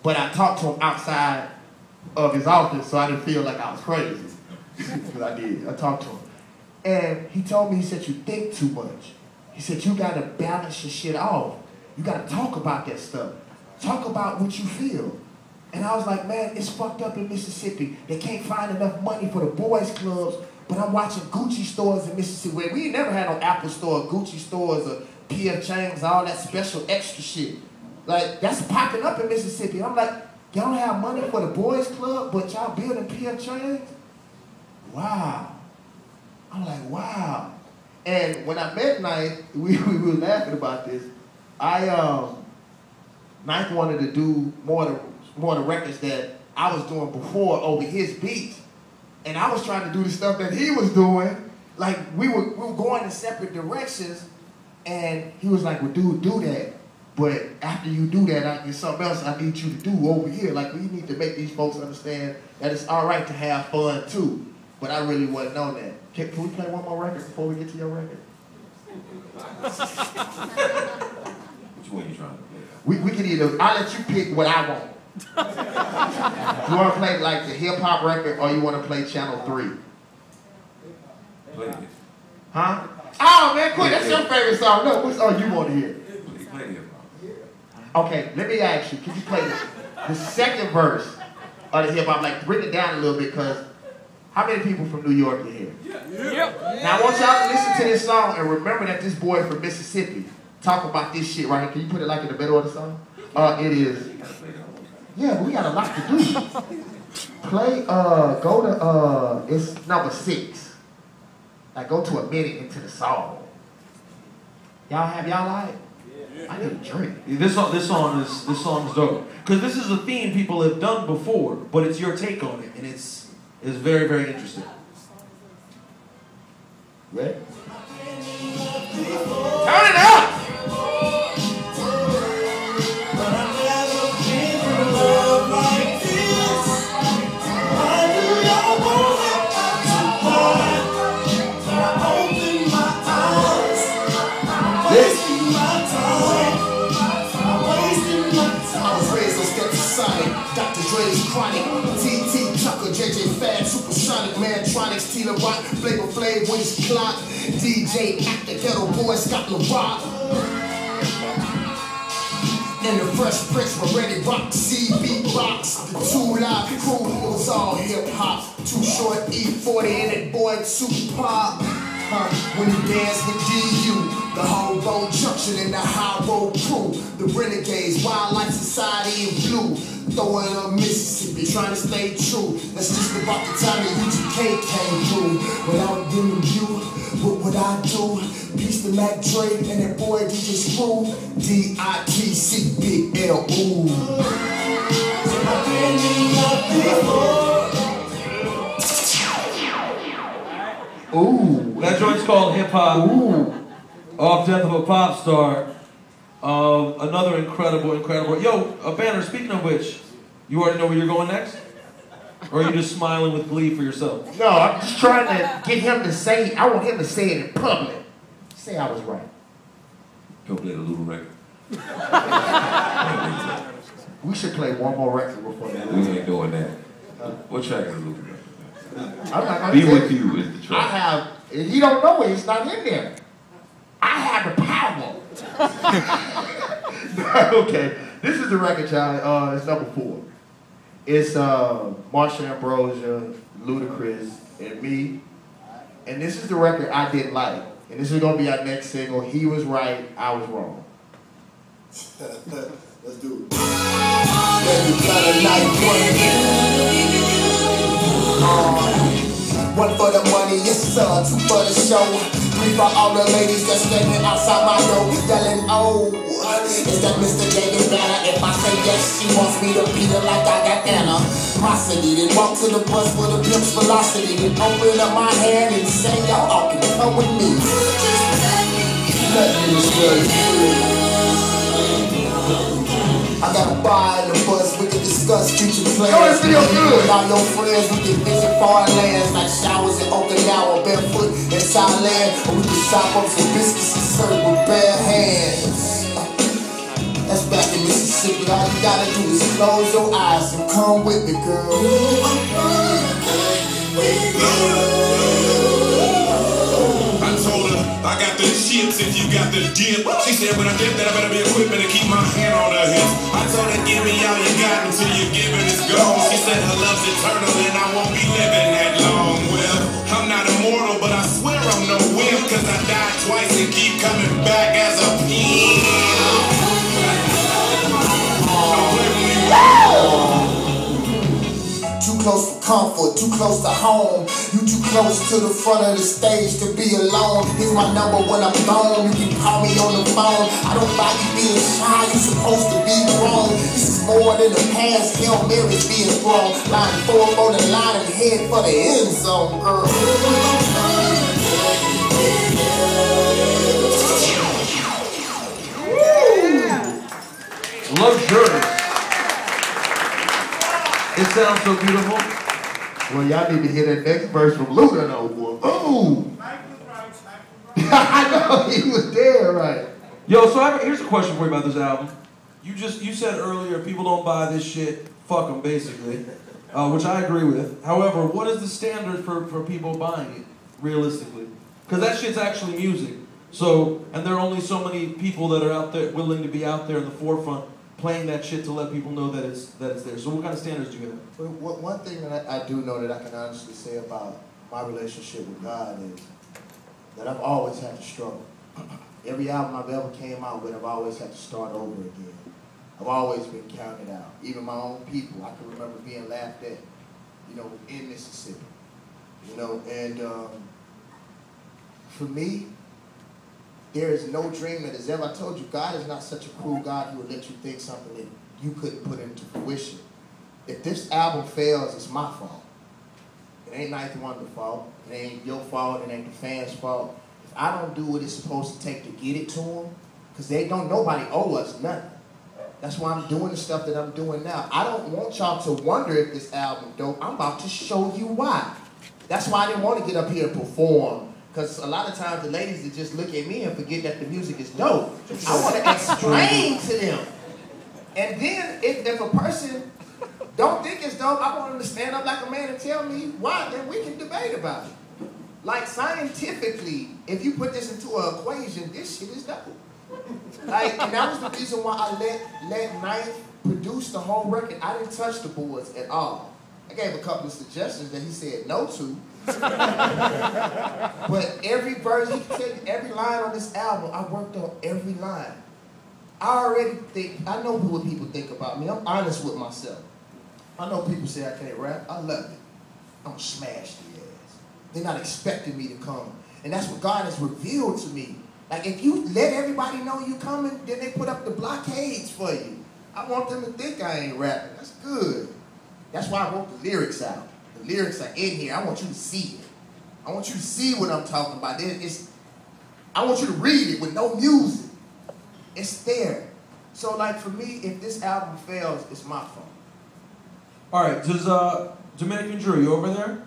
but I talked to him outside of his office, so I didn't feel like I was crazy. Because I did. I talked to him. And he told me, he said, you think too much. He said, you got to balance your shit off. You got to talk about that stuff. Talk about what you feel. And I was like, man, it's fucked up in Mississippi. They can't find enough money for the boys' clubs, but I'm watching Gucci stores in Mississippi. Where we never had no Apple store, Gucci stores, or P.F. Chang's, all that special extra shit. Like, that's popping up in Mississippi. I'm like, y'all don't have money for the boys' club, but y'all building P.F. Chang's? Wow. I'm like, wow. And when I met Ninth, we were laughing about this. Ninth wanted to do more of the records that I was doing before over his beats. And I was trying to do the stuff that he was doing. Like, we were going in separate directions. And he was like, well, dude, do that. But after you do that, there's something else I need you to do over here. Like, we need to make these folks understand that it's all right to have fun, too. But I really wasn't on that. Can we play one more record before we get to your record? Which one are you trying to play? We can either, I'll let you pick what I want. You want to play like the hip-hop record, or you want to play Channel 3? Play it. Huh? Oh, man, quick, that's your favorite song. No, which song you want to hear? Play hip-hop. Okay, let me ask you, can you play the second verse of the hip-hop? Like, bring it down a little bit, because how many people from New York are here? Yep. Now, I want y'all to listen to this song and remember that this boy from Mississippi talk about this shit right here. Can you put it like in the middle of the song? It is. Yeah, but we got a lot to do. Play, go to, it's number 6. Like, go to a minute into the song. Y'all have y'all like? Yeah. I need a drink. This song is dope. Because this is a theme people have done before, but it's your take on it, and it's very, very interesting. Ready? Turn it up! Mantronics, Tina Rock, Flavor Flav, Wiz Clock, DJ Actor, Ghetto Boy, Scott LaRock. And the Fresh Prince, Ready Rock, CB Box, the 2 Live Crew, it was all hip hop. Too Short, E40, and that boy Tupac. When he danced with DU, the Hobo Junction and the High Road Crew, the Renegades, Wildlife Society and Blue. Throwing up Mississippi, trying to stay true. That's just about the time that UGK came through. Without giving you, what would I do? Peace to Mac Dre and that boy DJ Screw. D-I-T-C, Big L-Ooh. I've been in love before. Ooh. That joint's called Hip Hop. Ooh. Off Death of a Pop Star. Another incredible. Yo, a banner, speaking of which, you already know where you're going next? Or are you just smiling with glee for yourself? No, I'm just trying to get him to say, I want him to say it in public. Say I was right. Go play the Luda record. We should play one more record before that. We ain't doing that. What track is the Luda record? I'm not gonna Be tell With You is the track. I have, he don't know it, it's not in there. I have the power. Okay, this is the record, y'all. It's number 4. It's Marsha Ambrosia, Ludacris, and me. And this is the record I didn't like. And this is gonna be our next single. He was right, I was wrong. Let's do it. One for the money, yes sir, 2 for the show. 3 for all the ladies that's standing outside my door, yelling, oh, is that Mr. Davis Banner? If I say yes, she wants me to beat her like I got Anna. Prosody, then walk to the bus with a pimp's velocity, then open up my hand and say, y'all all can come with me. Nothing is really free. I got a bar in the bus, we can discuss future plans. With all your friends, we can visit foreign lands like showers in Okinawa, barefoot in Thailand. Or we can shop up some biscuits and serve with bare hands. That's back in Mississippi. All you gotta do is close your eyes and come with me, girl. I told her, I got the chips if you got the dip. She said when I dip that I better be equipped to keep my hand on her hips. I told her give me all you got until you give it is gone. She said her love's eternal and I won't be living that long. Well, I'm not immortal, but I swear I'm no wimp, cause I died twice and keep coming back as a pimp. Too close for comfort, too close to home. You too close to the front of the stage to be alone. Here's my number when I'm gone. You can call me on the phone. I don't like you being shy, you supposed to be grown. This is more than a pass, Hail Mary's being thrown. Line 4 on the line and head for the end zone, girl. Luxurious. It sounds so beautiful. Well, y'all need to hear that next verse from Luda, though, boy. Ooh! I know, he was there, right. Yo, so here's a question for you about this album. You said earlier, people don't buy this shit, fuck them, basically, which I agree with. However, what is the standard for people buying it, realistically? Because that shit's actually music. So, and there are only so many people that are out there, willing to be out there in the forefront, playing that shit to let people know that it's there. So what kind of standards do you have? Well, one thing that I do know that I can honestly say about my relationship with God is that I've always had to struggle. Every album I've ever came out with, I've always had to start over again. I've always been counted out. Even my own people, I can remember being laughed at, in Mississippi. And for me, there is no dream that is ever, I told you, God is not such a cruel God who would let you think something that you couldn't put into fruition. If this album fails, it's my fault. It ain't 92Y's fault. It ain't your fault. It ain't the fans' fault. If I don't do what it's supposed to take to get it to them, because nobody owe us nothing. That's why I'm doing the stuff that I'm doing now. I don't want y'all to wonder if this album dope. I'm about to show you why. That's why I didn't want to get up here and perform. Because a lot of times the ladies that just look at me and forget that the music is dope. I want to explain to them. And then if a person don't think it's dope, I want them to stand up like a man and tell me why, then we can debate about it. Like scientifically, if you put this into an equation, this shit is dope. And that was the reason why I let Ninth produce the whole record. I didn't touch the boards at all. I gave a couple of suggestions that he said no to. But every verse, he can tell you every line on this album, I worked on every line. I know what people think about me. I'm honest with myself. I know people say I can't rap. I love it. I'm gonna smash the ass. They're not expecting me to come. And that's what God has revealed to me. Like if you let everybody know you coming, then they put up the blockades for you. I want them to think I ain't rapping. That's good. That's why I wrote the lyrics out. The lyrics are in here. I want you to see it. I want you to see what I'm talking about. I want you to read it with no music. It's there. So like for me, if this album fails, it's my fault. All right, does Dominican Drew, you over there?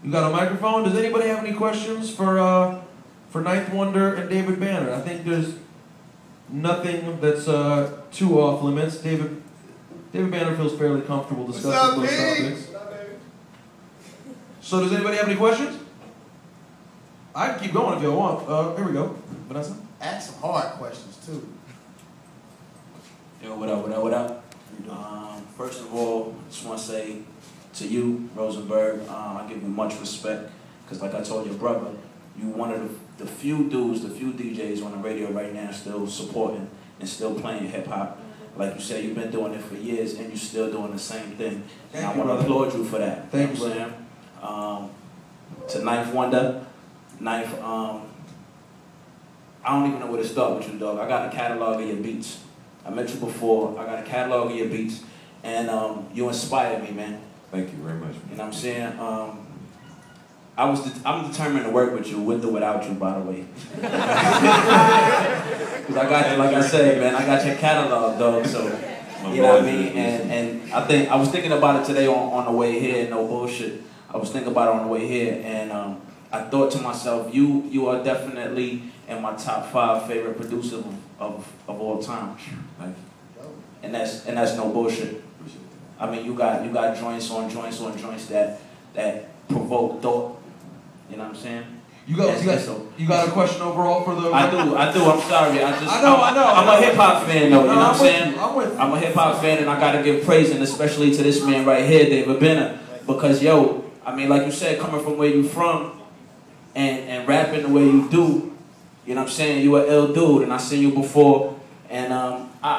You got a microphone? Does anybody have any questions for Ninth Wonder and David Banner? I think there's nothing that's too off limits. David Banner feels fairly comfortable discussing those topics. So does anybody have any questions? I can keep going if y'all want. Here we go. Vanessa? Ask some hard questions too. Yo, what up? First of all, I just want to say to you, Rosenberg, I give you much respect because like I told your brother, you one of the few dudes, the few DJs on the radio right now still supporting and still playing hip-hop. Like you said, you've been doing it for years and you're still doing the same thing. And I want to applaud you for that. Thank you, Sam. To Ninth Wonder, I don't even know where to start with you, dog. I got a catalog of your beats. I met you before. I got a catalog of your beats. And you inspired me, man. Thank you very much. You know what I'm saying? I'm determined to work with you, with or without you, by the way. Because I got you, like I said, man, I got your catalog, dog, so, you know what I mean? And I was thinking about it today on the way here, no bullshit. I was thinking about it on the way here, and I thought to myself, you are definitely in my top 5 favorite producers of all time. Like, and that's no bullshit. I mean, you got joints on joints on joints that provoke thought. You know what I'm saying? You got a question overall for the? I do. I'm sorry. I know. I'm a hip hop fan though. You know what I'm saying? I'm a hip hop fan, and I gotta give praise, and especially to this man right here, David Benner, because yo, I mean, like you said, coming from where you from, and rapping the way you do, you know what I'm saying? You an ill dude, and I seen you before, and